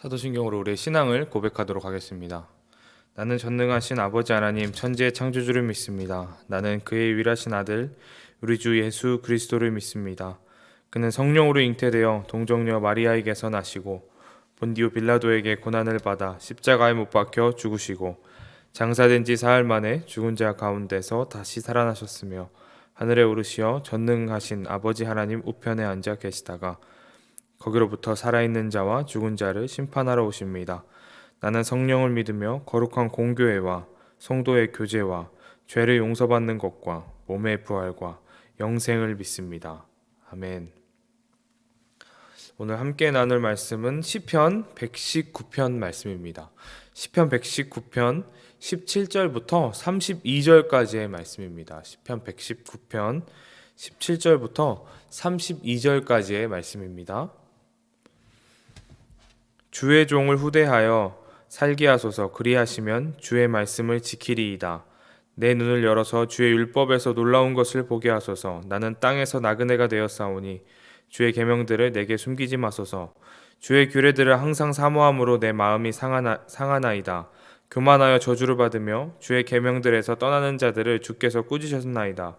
사도신경으로 우리의 신앙을 고백하도록 하겠습니다. 나는 전능하신 아버지 하나님 천지의 창조주를 믿습니다. 나는 그의 유일하신 아들 우리 주 예수 그리스도를 믿습니다. 그는 성령으로 잉태되어 동정녀 마리아에게서 나시고 본디오 빌라도에게 고난을 받아 십자가에 못 박혀 죽으시고 장사된 지 사흘 만에 죽은 자 가운데서 다시 살아나셨으며 하늘에 오르시어 전능하신 아버지 하나님 우편에 앉아 계시다가 거기로부터 살아있는 자와 죽은 자를 심판하러 오십니다. 나는 성령을 믿으며 거룩한 공교회와 성도의 교제와 죄를 용서받는 것과 몸의 부활과 영생을 믿습니다. 아멘. 오늘 함께 나눌 말씀은 시편 119편 말씀입니다. 시편 119편 17절부터 32절까지의 말씀입니다. 시편 119편 17절부터 32절까지의 말씀입니다. 주의 종을 후대하여 살게 하소서. 그리하시면 주의 말씀을 지키리이다. 내 눈을 열어서 주의 율법에서 놀라운 것을 보게 하소서. 나는 땅에서 나그네가 되었사오니 주의 계명들을 내게 숨기지 마소서. 주의 규례들을 항상 사모함으로 내 마음이 상하나이다. 교만하여 저주를 받으며 주의 계명들에서 떠나는 자들을 주께서 꾸짖으셨나이다.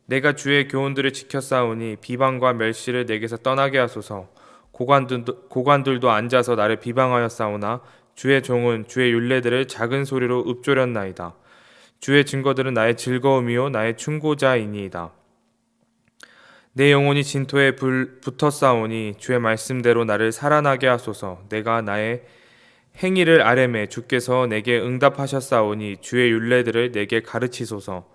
내가 주의 교훈들을 지켰사오니 비방과 멸시를 내게서 떠나게 하소서. 고관들도 앉아서 나를 비방하였사오나 주의 종은 주의 율례들을 작은 소리로 읊조렸나이다. 주의 증거들은 나의 즐거움이요 나의 충고자이니이다. 내 영혼이 진토에 붙었사오니 주의 말씀대로 나를 살아나게 하소서. 내가 나의 행위를 아뢰매 주께서 내게 응답하셨사오니 주의 율례들을 내게 가르치소서.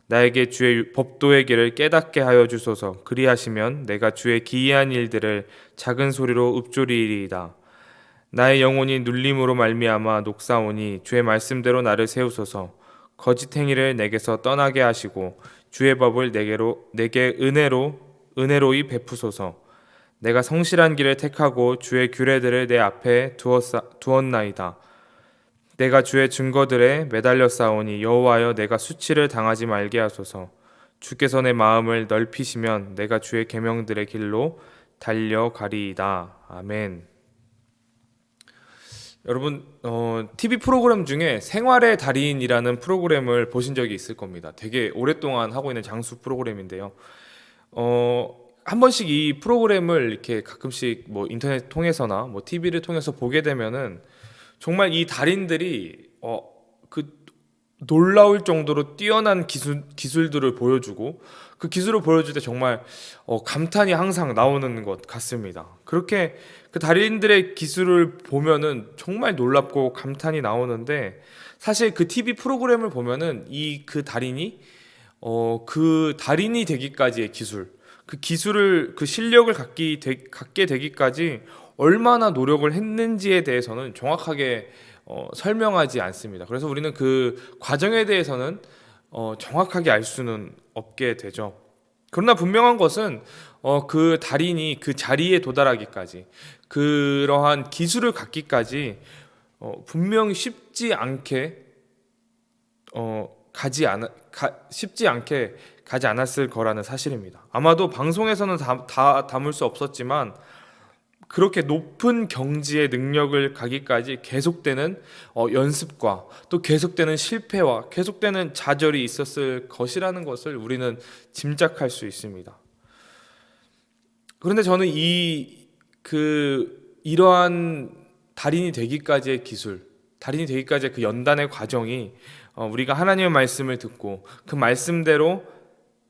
나에게 주의 법도의 길을 깨닫게 하여 주소서. 그리하시면 내가 주의 기이한 일들을 작은 소리로 읊조리이리이다. 나의 영혼이 눌림으로 말미암아 녹사오니 주의 말씀대로 나를 세우소서. 거짓 행위를 내게서 떠나게 하시고 주의 법을 내게 은혜로이 베푸소서. 내가 성실한 길을 택하고 주의 규례들을 내 앞에 두었나이다. 내가 주의 증거들에 매달려 싸우니 여호와여 내가 수치를 당하지 말게 하소서. 주께서 내 마음을 넓히시면 내가 주의 계명들의 길로 달려가리이다. 아멘. 여러분 TV 프로그램 중에 생활의 달인이라는 프로그램을 보신 적이 있을 겁니다. 되게 오랫동안 하고 있는 장수 프로그램인데요. 한 번씩 이 프로그램을 이렇게 가끔씩 뭐 인터넷 통해서나 뭐 TV를 통해서 보게 되면은 정말 이 달인들이 그 놀라울 정도로 뛰어난 기술들을 보여주고 그 기술을 보여줄 때 정말 감탄이 항상 나오는 것 같습니다. 그렇게 그 달인들의 기술을 보면은 정말 놀랍고 감탄이 나오는데 사실 그 TV 프로그램을 보면은 그 달인이 그 달인이 되기까지의 그 실력을 갖게 되기까지 얼마나 노력을 했는지에 대해서는 정확하게 설명하지 않습니다. 그래서 우리는 그 과정에 대해서는 정확하게 알 수는 없게 되죠. 그러나 분명한 것은 그 달인이 그 자리에 도달하기까지 그러한 기술을 갖기까지 분명히 쉽지 않게 쉽지 않게 가지 않았을 거라는 사실입니다. 아마도 방송에서는 다 담을 수 없었지만 그렇게 높은 경지의 능력을 가기까지 계속되는 연습과 또 계속되는 실패와 계속되는 좌절이 있었을 것이라는 것을 우리는 짐작할 수 있습니다. 그런데 저는 이러한 달인이 되기까지의 기술, 달인이 되기까지의 그 연단의 과정이 우리가 하나님의 말씀을 듣고 그 말씀대로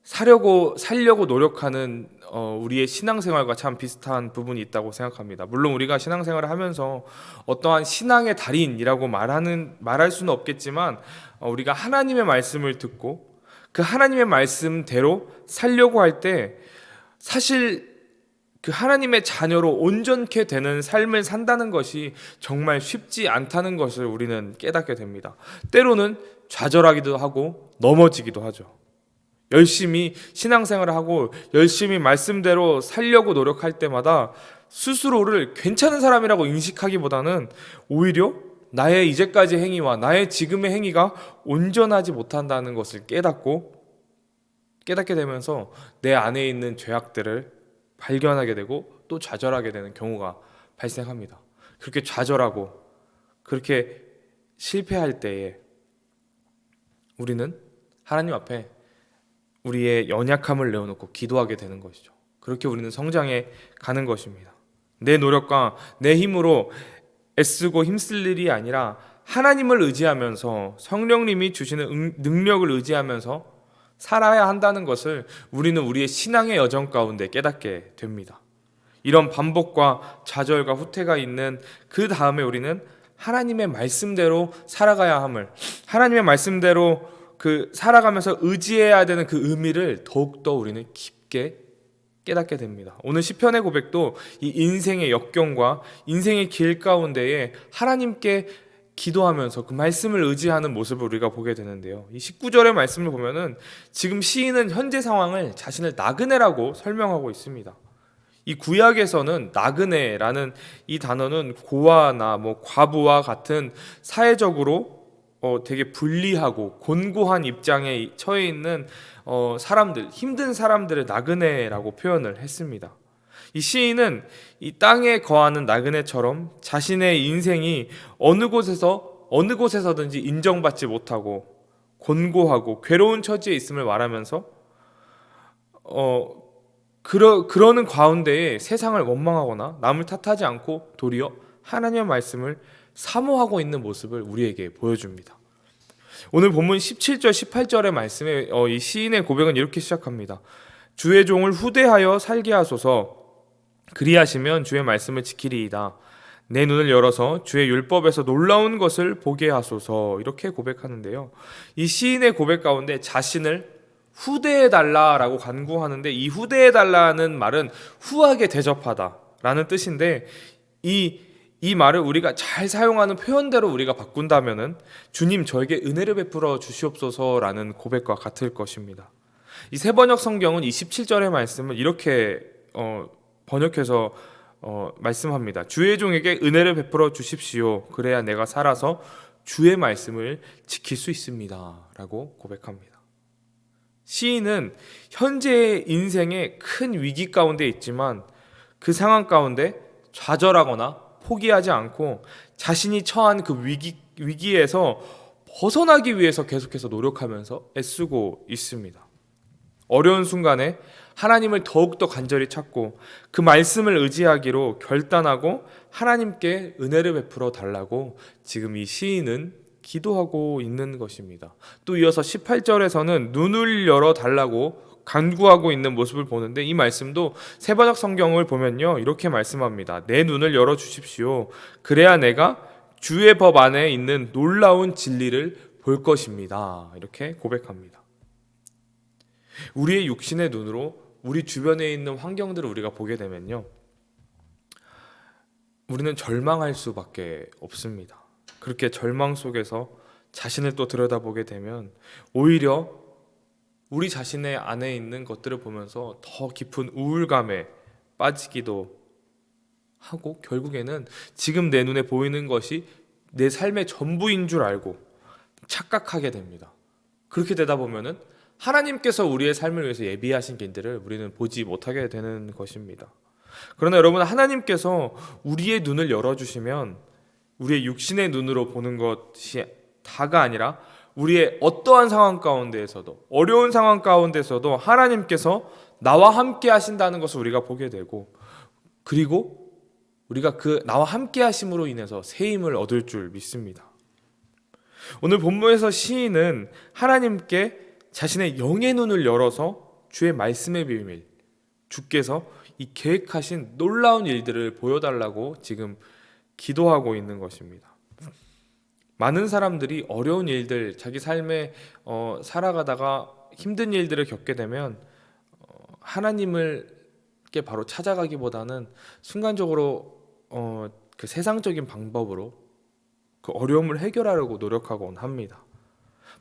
살려고 노력하는 우리의 신앙생활과 참 비슷한 부분이 있다고 생각합니다. 물론 우리가 신앙생활을 하면서 어떠한 신앙의 달인이라고 말할 수는 없겠지만 우리가 하나님의 말씀을 듣고 그 하나님의 말씀대로 살려고 할 때 사실 그 하나님의 자녀로 온전케 되는 삶을 산다는 것이 정말 쉽지 않다는 것을 우리는 깨닫게 됩니다. 때로는 좌절하기도 하고 넘어지기도 하죠. 열심히 신앙생활을 하고 열심히 말씀대로 살려고 노력할 때마다 스스로를 괜찮은 사람이라고 인식하기보다는 오히려 나의 이제까지 행위와 나의 지금의 행위가 온전하지 못한다는 것을 깨닫게 되면서 내 안에 있는 죄악들을 발견하게 되고 또 좌절하게 되는 경우가 발생합니다. 그렇게 좌절하고 그렇게 실패할 때에 우리는 하나님 앞에 우리의 연약함을 내어놓고 기도하게 되는 것이죠. 그렇게 우리는 성장해 가는 것입니다. 내 노력과 내 힘으로 애쓰고 힘쓸 일이 아니라 하나님을 의지하면서 성령님이 주시는 능력을 의지하면서 살아야 한다는 것을 우리는 우리의 신앙의 여정 가운데 깨닫게 됩니다. 이런 반복과 좌절과 후퇴가 있는 그 다음에 우리는 하나님의 말씀대로 살아가야 함을, 하나님의 말씀대로 살아가면서 의지해야 되는 그 의미를 더욱더 우리는 깊게 깨닫게 됩니다. 오늘 시편의 고백도 이 인생의 역경과 인생의 길 가운데에 하나님께 기도하면서 그 말씀을 의지하는 모습을 우리가 보게 되는데요. 이 19절의 말씀을 보면은 지금 시인은 현재 상황을 자신을 나그네라고 설명하고 있습니다. 이 구약에서는 나그네라는 이 단어는 고아나 과부와 같은 사회적으로 되게 불리하고 곤고한 입장에 처해 있는 사람들, 힘든 사람들을 나그네라고 표현을 했습니다. 이 시인은 이 땅에 거하는 나그네처럼 자신의 인생이 어느 곳에서든지 인정받지 못하고 곤고하고 괴로운 처지에 있음을 말하면서 그러는 가운데에 세상을 원망하거나 남을 탓하지 않고 도리어 하나님의 말씀을 사모하고 있는 모습을 우리에게 보여줍니다. 오늘 본문 17절 18절의 말씀에 이 시인의 고백은 이렇게 시작합니다. 주의 종을 후대하여 살게 하소서. 그리하시면 주의 말씀을 지키리이다. 내 눈을 열어서 주의 율법에서 놀라운 것을 보게 하소서. 이렇게 고백하는데요. 이 시인의 고백 가운데 자신을 후대해달라라고 간구하는데 이 후대해달라는 말은 후하게 대접하다라는 뜻인데 이 말을 우리가 잘 사용하는 표현대로 우리가 바꾼다면은 주님 저에게 은혜를 베풀어 주시옵소서라는 고백과 같을 것입니다. 이 세번역 성경은 이 17절의 말씀을 이렇게 번역해서 말씀합니다. 주의 종에게 은혜를 베풀어 주십시오. 그래야 내가 살아서 주의 말씀을 지킬 수 있습니다. 라고 고백합니다. 시인은 현재의 인생의 큰 위기 가운데 있지만 그 상황 가운데 좌절하거나 포기하지 않고 자신이 처한 그 위기에서 벗어나기 위해서 계속해서 노력하면서 애쓰고 있습니다. 어려운 순간에 하나님을 더욱더 간절히 찾고 그 말씀을 의지하기로 결단하고 하나님께 은혜를 베풀어 달라고 지금 이 시인은 기도하고 있는 것입니다. 또 이어서 18절에서는 눈을 열어 달라고 간구하고 있는 모습을 보는데 이 말씀도 세번역 성경을 보면요 이렇게 말씀합니다. 내 눈을 열어 주십시오. 그래야 내가 주의 법 안에 있는 놀라운 진리를 볼 것입니다. 이렇게 고백합니다. 우리의 육신의 눈으로 우리 주변에 있는 환경들을 우리가 보게 되면요 우리는 절망할 수밖에 없습니다. 그렇게 절망 속에서 자신을 또 들여다보게 되면 오히려 우리 자신의 안에 있는 것들을 보면서 더 깊은 우울감에 빠지기도 하고 결국에는 지금 내 눈에 보이는 것이 내 삶의 전부인 줄 알고 착각하게 됩니다. 그렇게 되다 보면은 하나님께서 우리의 삶을 위해서 예비하신 길들을 우리는 보지 못하게 되는 것입니다. 그러나 여러분, 하나님께서 우리의 눈을 열어주시면 우리의 육신의 눈으로 보는 것이 다가 아니라 우리의 어떠한 상황 가운데에서도, 어려운 상황 가운데서도 하나님께서 나와 함께 하신다는 것을 우리가 보게 되고, 그리고 우리가 그 나와 함께 하심으로 인해서 새 힘을 얻을 줄 믿습니다. 오늘 본문에서 시인은 하나님께 자신의 영의 눈을 열어서 주의 말씀의 비밀, 주께서 이 계획하신 놀라운 일들을 보여달라고 지금 기도하고 있는 것입니다. 많은 사람들이 어려운 일들, 자기 삶에 살아가다가 힘든 일들을 겪게 되면 하나님을께 바로 찾아가기보다는 순간적으로 그 세상적인 방법으로 그 어려움을 해결하려고 노력하곤 합니다.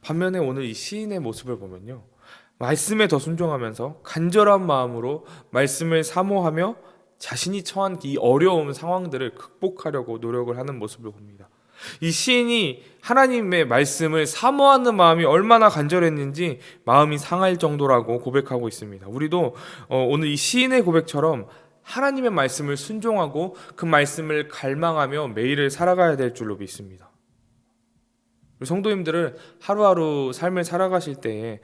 반면에 오늘 이 시인의 모습을 보면요, 말씀에 더 순종하면서 간절한 마음으로 말씀을 사모하며 자신이 처한 이 어려운 상황들을 극복하려고 노력을 하는 모습을 봅니다. 이 시인이 하나님의 말씀을 사모하는 마음이 얼마나 간절했는지 마음이 상할 정도라고 고백하고 있습니다. 우리도 오늘 이 시인의 고백처럼 하나님의 말씀을 순종하고 그 말씀을 갈망하며 매일을 살아가야 될 줄로 믿습니다. 성도님들은 하루하루 삶을 살아가실 때에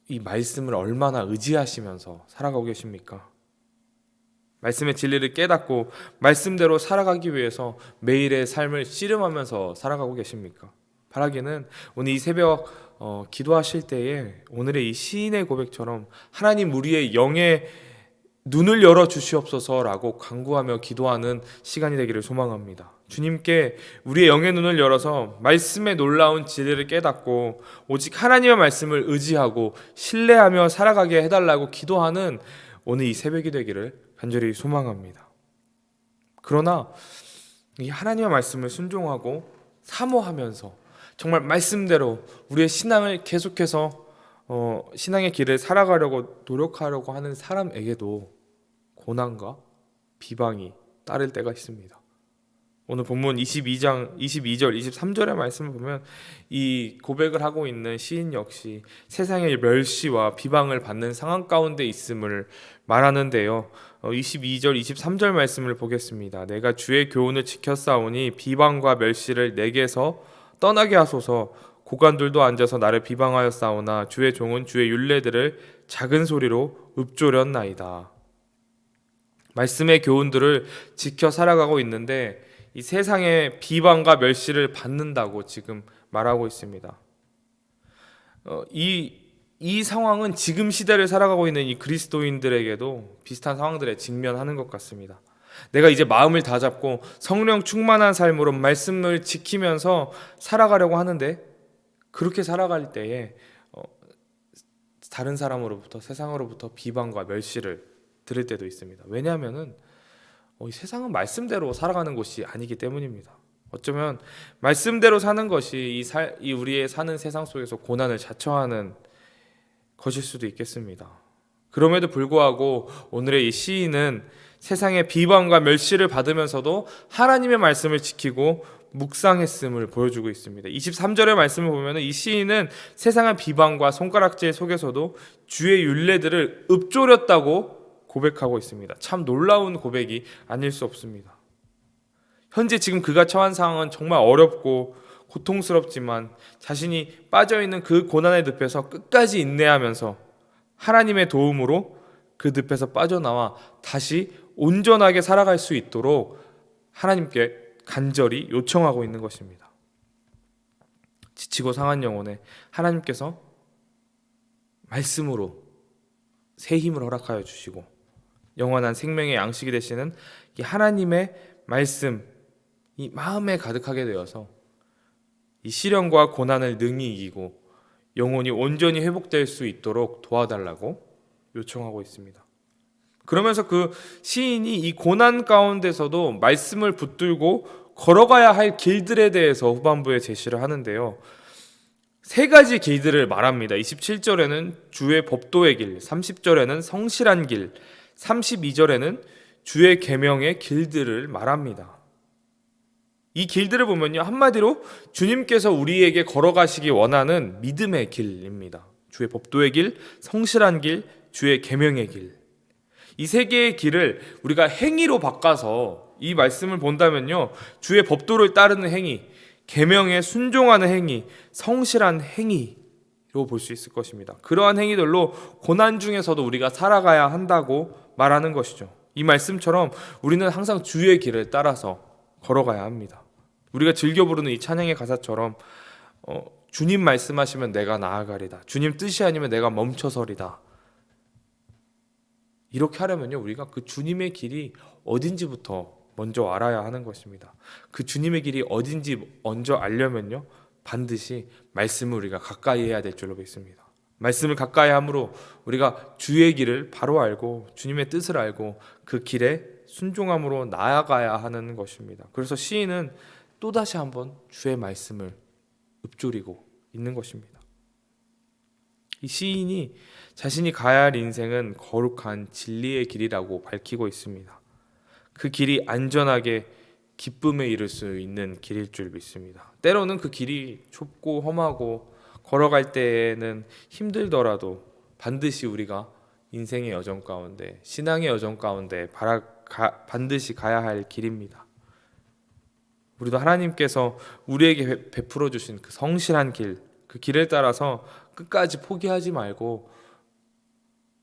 이 말씀을 얼마나 의지하시면서 살아가고 계십니까? 말씀의 진리를 깨닫고 말씀대로 살아가기 위해서 매일의 삶을 씨름하면서 살아가고 계십니까? 바라기는 오늘 이 새벽 기도하실 때에 오늘의 이 시인의 고백처럼 하나님 우리의 영의 눈을 열어 주시옵소서라고 간구하며 기도하는 시간이 되기를 소망합니다. 주님께 우리의 영의 눈을 열어서 말씀의 놀라운 진리를 깨닫고 오직 하나님의 말씀을 의지하고 신뢰하며 살아가게 해달라고 기도하는 오늘 이 새벽이 되기를 간절히 소망합니다. 그러나 이 하나님의 말씀을 순종하고 사모하면서 정말 말씀대로 우리의 신앙을 계속해서 신앙의 길을 살아가려고 노력하려고 하는 사람에게도 고난과 비방이 따를 때가 있습니다. 오늘 본문 22장 22절 23절의 말씀을 보면 이 고백을 하고 있는 시인 역시 세상의 멸시와 비방을 받는 상황 가운데 있음을 말하는데요. 22절 23절 말씀을 보겠습니다. 내가 주의 교훈을 지켰사오니 비방과 멸시를 내게서 떠나게 하소서. 고관들도 앉아서 나를 비방하였사오나 주의 종은 주의 율례들을 작은 소리로 읊조렸나이다. 말씀의 교훈들을 지켜 살아가고 있는데 이 세상의 비방과 멸시를 받는다고 지금 말하고 있습니다. 이 상황은 지금 시대를 살아가고 있는 이 그리스도인들에게도 비슷한 상황들에 직면하는 것 같습니다. 내가 이제 마음을 다잡고 성령 충만한 삶으로 말씀을 지키면서 살아가려고 하는데 그렇게 살아갈 때에 다른 사람으로부터 세상으로부터 비방과 멸시를 들을 때도 있습니다. 왜냐하면은 이 세상은 말씀대로 살아가는 곳이 아니기 때문입니다. 어쩌면 말씀대로 사는 것이 이 우리의 사는 세상 속에서 고난을 자처하는 것일 수도 있겠습니다. 그럼에도 불구하고 오늘의 이 시인은 세상의 비방과 멸시를 받으면서도 하나님의 말씀을 지키고 묵상했음을 보여주고 있습니다. 23절의 말씀을 보면 이 시인은 세상의 비방과 손가락질 속에서도 주의 율례들을 읊조렸다고 고백하고 있습니다. 참 놀라운 고백이 아닐 수 없습니다. 현재 지금 그가 처한 상황은 정말 어렵고 고통스럽지만 자신이 빠져있는 그 고난의 늪에서 끝까지 인내하면서 하나님의 도움으로 그 늪에서 빠져나와 다시 온전하게 살아갈 수 있도록 하나님께 간절히 요청하고 있는 것입니다. 지치고 상한 영혼에 하나님께서 말씀으로 새 힘을 허락하여 주시고 영원한 생명의 양식이 되시는 이 하나님의 말씀 이 마음에 가득하게 되어서 이 시련과 고난을 능히 이기고 영혼이 온전히 회복될 수 있도록 도와달라고 요청하고 있습니다. 그러면서 그 시인이 이 고난 가운데서도 말씀을 붙들고 걸어가야 할 길들에 대해서 후반부에 제시를 하는데요. 세 가지 길들을 말합니다. 27절에는 주의 법도의 길, 30절에는 성실한 길, 32절에는 주의 계명의 길들을 말합니다. 이 길들을 보면요, 한마디로 주님께서 우리에게 걸어가시기 원하는 믿음의 길입니다. 주의 법도의 길, 성실한 길, 주의 계명의 길. 이 세 개의 길을 우리가 행위로 바꿔서 이 말씀을 본다면요, 주의 법도를 따르는 행위, 계명에 순종하는 행위, 성실한 행위로 볼 수 있을 것입니다. 그러한 행위들로 고난 중에서도 우리가 살아가야 한다고 말하는 것이죠. 이 말씀처럼 우리는 항상 주의 길을 따라서 걸어가야 합니다. 우리가 즐겨 부르는 이 찬양의 가사처럼 주님 말씀하시면 내가 나아가리다, 주님 뜻이 아니면 내가 멈춰서리다. 이렇게 하려면요, 우리가 그 주님의 길이 어딘지부터 먼저 알아야 하는 것입니다. 그 주님의 길이 어딘지 먼저 알려면요, 반드시 말씀을 우리가 가까이 해야 될 줄로 믿습니다. 말씀을 가까이 함으로 우리가 주의 길을 바로 알고 주님의 뜻을 알고 그 길에 순종함으로 나아가야 하는 것입니다. 그래서 시인은 또다시 한번 주의 말씀을 읊조리고 있는 것입니다. 이 시인이 자신이 가야 할 인생은 거룩한 진리의 길이라고 밝히고 있습니다. 그 길이 안전하게 기쁨에 이를 수 있는 길일 줄 믿습니다. 때로는 그 길이 좁고 험하고 걸어갈 때에는 힘들더라도 반드시 우리가 인생의 여정 가운데, 신앙의 여정 가운데 반드시 가야 할 길입니다. 우리도 하나님께서 우리에게 베풀어 주신 그 성실한 길, 그 길을 따라서 끝까지 포기하지 말고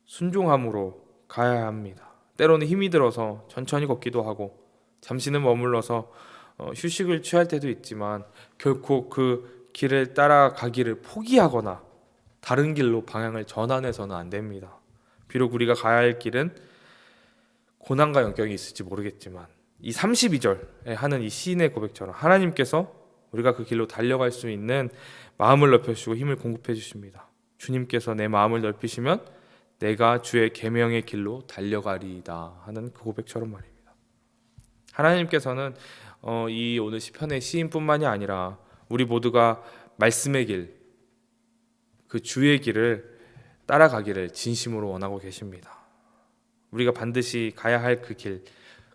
순종함으로 가야 합니다. 때로는 힘이 들어서 천천히 걷기도 하고 잠시는 머물러서 휴식을 취할 때도 있지만 결코 그 길을 따라가기를 포기하거나 다른 길로 방향을 전환해서는 안 됩니다. 비록 우리가 가야 할 길은 고난과 역경이 있을지 모르겠지만 이 32절에 하는 이 시인의 고백처럼 하나님께서 우리가 그 길로 달려갈 수 있는 마음을 넓혀주시고 힘을 공급해 주십니다. 주님께서 내 마음을 넓히시면 내가 주의 계명의 길로 달려가리이다 하는 그 고백처럼 말입니다. 하나님께서는 이 오늘 시편의 시인뿐만이 아니라 우리 모두가 말씀의 길, 그 주의 길을 따라가기를 진심으로 원하고 계십니다. 우리가 반드시 가야 할 그 길,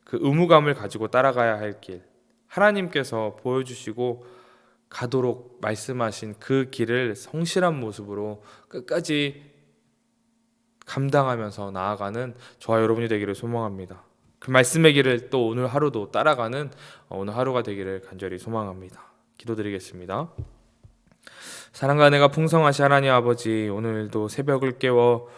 그 의무감을 가지고 따라가야 할 길, 하나님께서 보여주시고 가도록 말씀하신 그 길을 성실한 모습으로 끝까지 감당하면서 나아가는 저와 여러분이 되기를 소망합니다. 그 말씀의 길을 또 오늘 하루도 따라가는 오늘 하루가 되기를 간절히 소망합니다. 기도드리겠습니다. 사랑과 은혜가 풍성하신 하나님 아버지, 오늘도 새벽을 깨워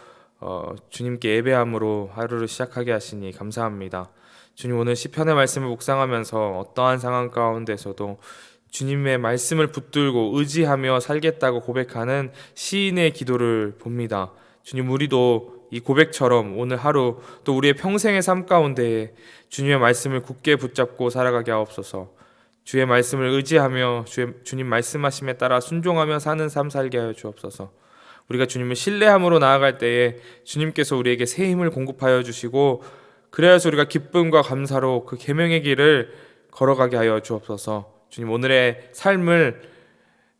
주님께 예배함으로 하루를 시작하게 하시니 감사합니다. 주님, 오늘 시편의 말씀을 묵상하면서 어떠한 상황 가운데서도 주님의 말씀을 붙들고 의지하며 살겠다고 고백하는 시인의 기도를 봅니다. 주님, 우리도 이 고백처럼 오늘 하루 또 우리의 평생의 삶 가운데 주님의 말씀을 굳게 붙잡고 살아가게 하옵소서. 주의 말씀을 의지하며 주님 말씀하심에 따라 순종하며 사는 삶 살게 하여 주옵소서. 우리가 주님을 신뢰함으로 나아갈 때에 주님께서 우리에게 새 힘을 공급하여 주시고 그래야서 우리가 기쁨과 감사로 그 계명의 길을 걸어가게 하여 주옵소서. 주님, 오늘의 삶을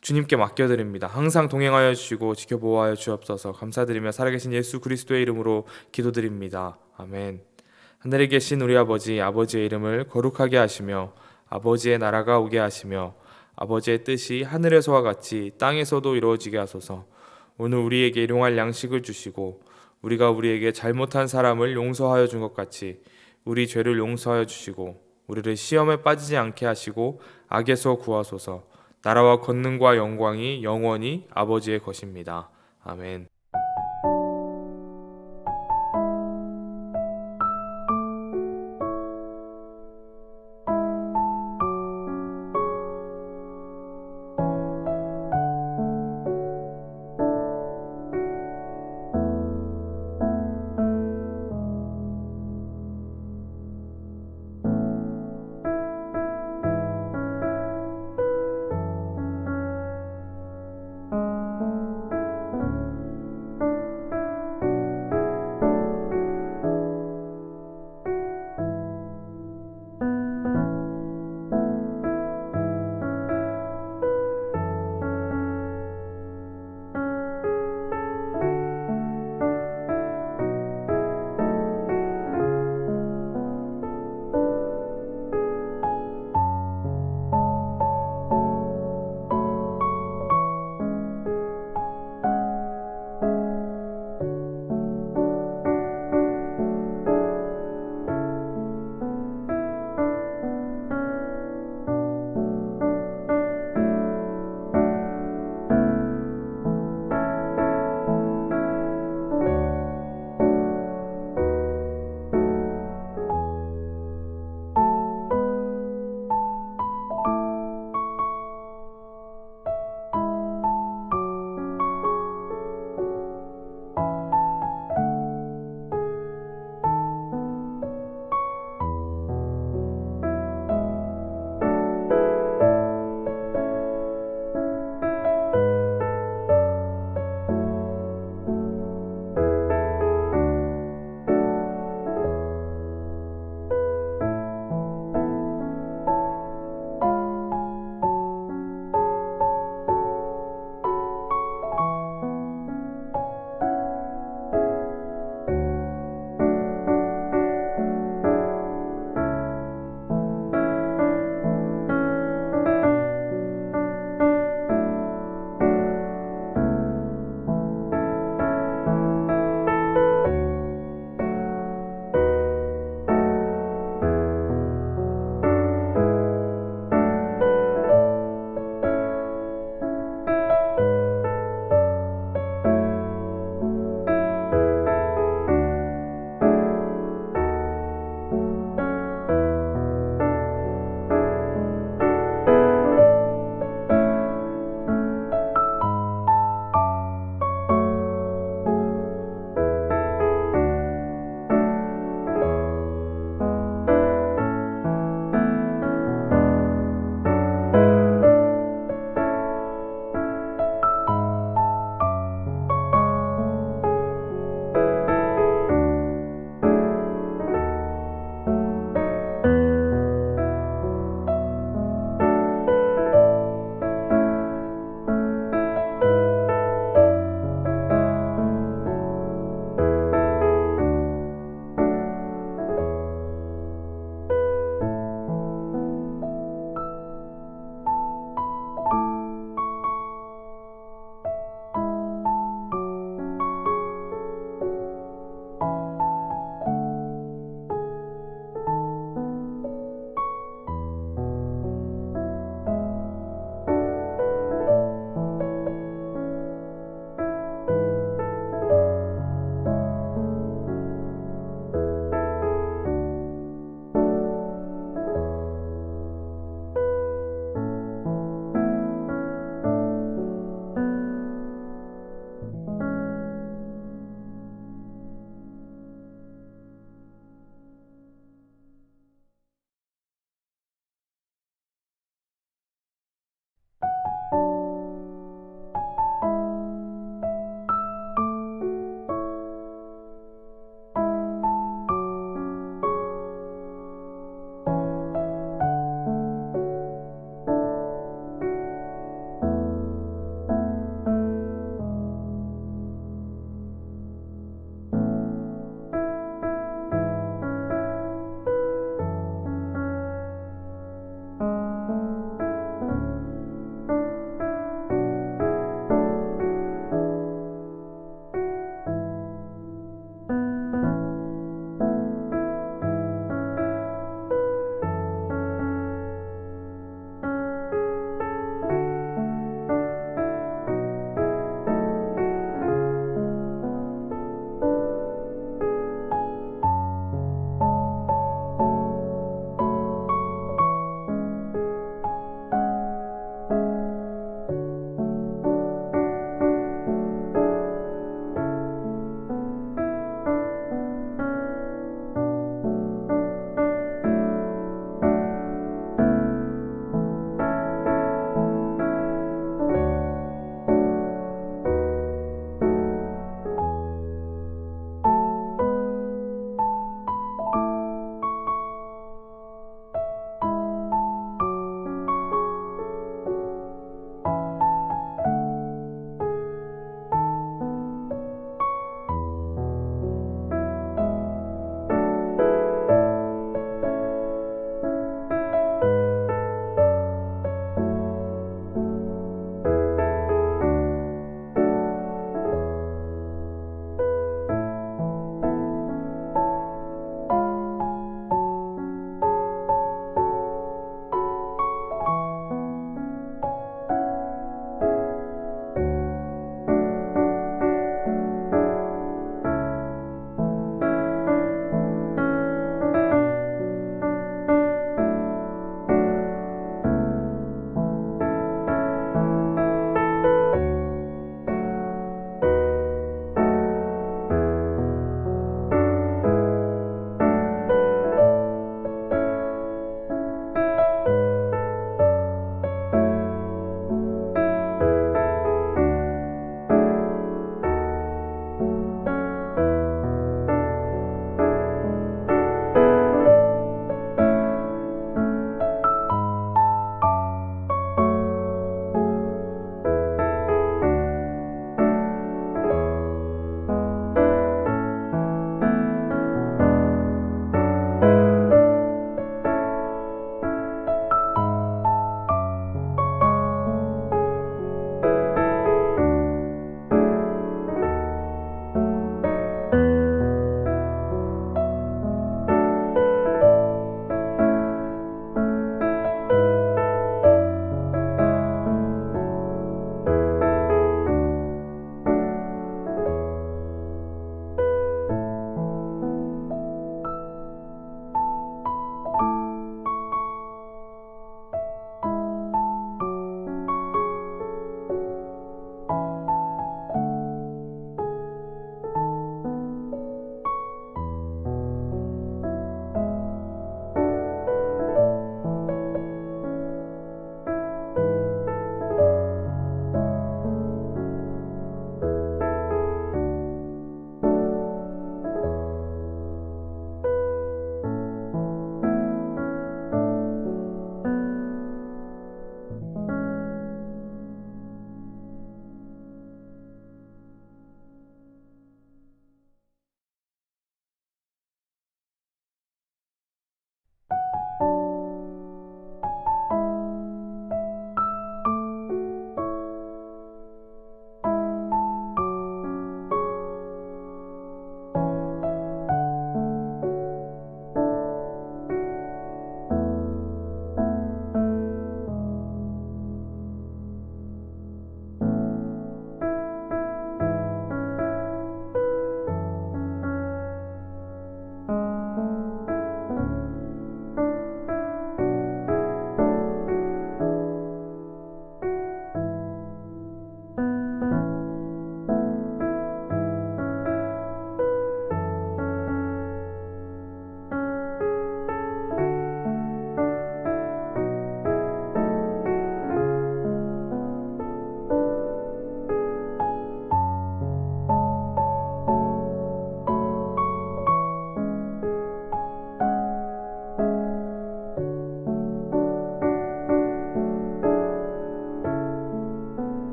주님께 맡겨드립니다. 항상 동행하여 주시고 지켜보호하여 주옵소서. 감사드리며 살아계신 예수 그리스도의 이름으로 기도드립니다. 아멘. 하늘에 계신 우리 아버지, 아버지의 이름을 거룩하게 하시며 아버지의 나라가 오게 하시며 아버지의 뜻이 하늘에서와 같이 땅에서도 이루어지게 하소서. 오늘 우리에게 일용할 양식을 주시고 우리가 우리에게 잘못한 사람을 용서하여 준 것 같이 우리 죄를 용서하여 주시고 우리를 시험에 빠지지 않게 하시고 악에서 구하소서. 나라와 권능과 영광이 영원히 아버지의 것입니다. 아멘.